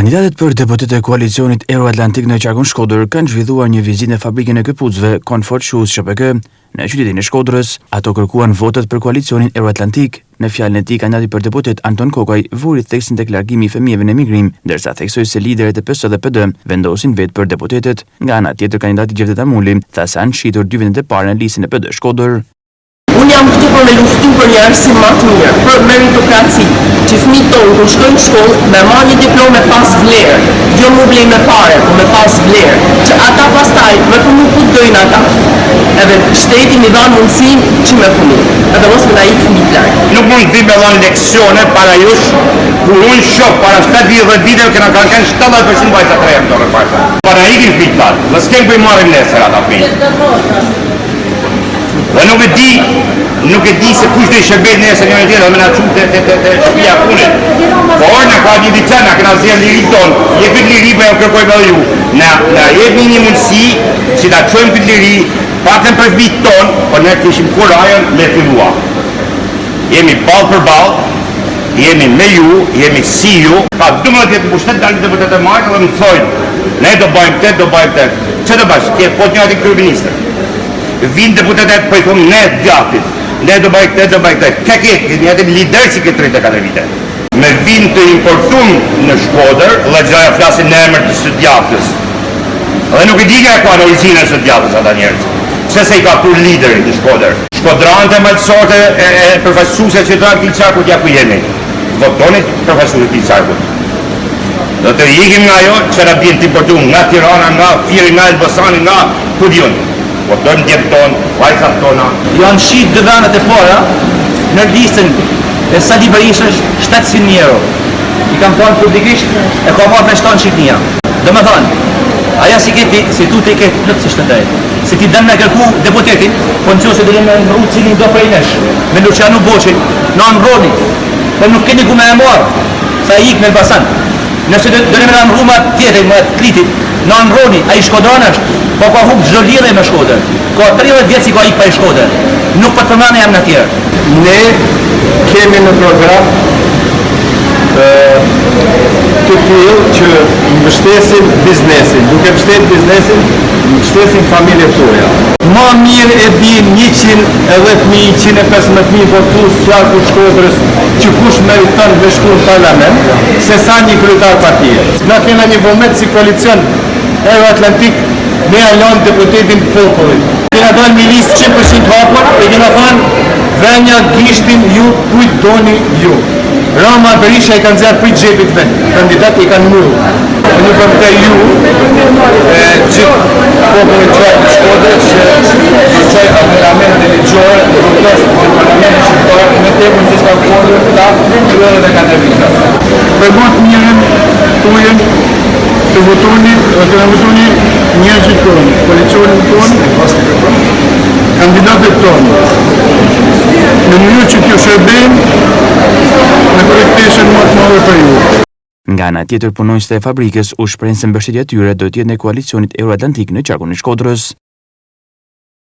Kandidatët për deputet e koalicionit Euroatlantik në qarkun Shkodër kanë zhvilluar një vizitë në fabrikën e këpucëve Comfort Shoes SHPK në qytetin e Shkodrës. Ato kërkuan votat për koalicionin Euroatlantik. Në fjalën e tij, kandidati për deputet Anton Kokaj vuri theksin tek largimi i fëmijëve në emigrim, ndërsa theksoi se liderët e PS dhe PD vendosin vetë për deputetet. Nga ana tjetër, kandidati Gjevdet Amuli tha se kanë shitur 2 vendet e para në listën e PD Shkodër. Unë jam këtu për me luftu për një arsim më të mirë, për meritokraci, që fëmijët tonë kur shkojnë në shkollë me marrë një diplomë pas vlerë, jo më blej me pare, por me pas vlerë, që ata pastaj me punu ku dojnë ata, edhe shteti mi dha mundësinë që me punu, edhe mos me na ikë fëmijët larg. Nuk mund të me dhanë leksione para jush, kur unë shoh para 7-10 vite që na kanë kanë 70% vajza të reja këto reparta. Para ikin fëmijët larg, dhe s'kem për i marrim nesër ata fëmijë. Dhe nuk e di se kush do i shërbet nesër njëri tjetër dhe me na çuat te shtëpia punit. Por na ka një diçka na kena zgjedhë lirin ton, jepit liri po ja kërkojmë edhe ju. Na jepni një mundësi që ta çojmë këtë liri, paktën për vitin ton, po ne kishim kurajën me fillua. Jemi ball për ball, jemi me ju, jemi si ju. Ka 12 ditë pushtet dalin deputetë e marrë dhe më thonë, ne do bëjmë këtë. Çfarë do bash? Ke po një atë kryeministër. Vinë deputetet për i thonë ne djatit, ne do bëjë këtë, këtë jetë lider që këtë 34 vite. Me vinë të importun në Shkodër, dhe gjaja flasin në emër të së djatës. Dhe nuk i di nga ka në originën së djatës ata njerëz. Pse se i ka tur liderin të Shkodër. Shkodranët e malësorte e përfaqësuese që të Kilçarkut ja ku jemi. Votonit përfaqësuese të Kilçarkut. Do të ikim nga ajo që na bjen të importun nga Tirana, nga Fieri, nga Elbasani, nga Kudion. Po dojmë djemë tonë, vajzat tona. Janë shqit 2 vendet e para në listën e Sali Berishës 700 euro. I kam thonë publikisht e ka marrë me 700.000. Dhe me thonë, aja si tu të i ketë plëtsisht të drejtë. Se ti dëmë me kërku deputetin, po në që se dhe me nëru cilin do prej nesh, me Luciano Boqin, në Roni, po nuk keni ku me e marë, sa i ikë me Elbasan. Nëse dhe me nëru ma tjetër, ma të klitit, në Roni, a i Shkodran është, po ka hukë gjdo lidhe me Shkodër. Ka 30 vjetë si ka ikë pa i Shkodër. Nuk për përmane jam në tjerë. Ne kemi në program të tillë që mbështesin biznesin. Duke mbështet biznesin, mbështesin familjet tuaja. Ma mirë e din 110.000, 115.000 votues qarku Shkodrës që kush meriton me shku në parlament, se sa një kryetar partie. Na kena një vullnet si koalicion Euroatlantik me alon deputetin popullit. Kena dalë një listë 100% hapur e kena thënë venja gishtin ju kujt doni ju. Rama Berisha i kanë zjarë për gjepit vetë, kandidat i kanë muru. Një përte ju, gjithë popullin qaj të Shkodrës që do qaj parlament e ligjore, do protest në parlament shqiptar, me tepër si shka kodrë, ta kryrë dhe katërvita. Për botë mirën, tujen, të votoni njerëzit tonë, koalicionin tonë, kandidatët tonë. Në mënyrë që t'ju shërbejmë në projekteshën më të madhe për ju. Nga ana tjetër, punonjësit e fabrikës u shprehin se mbështetja e tyre do të jetë në koalicionit Euroatlantik në qarkun e Shkodrës.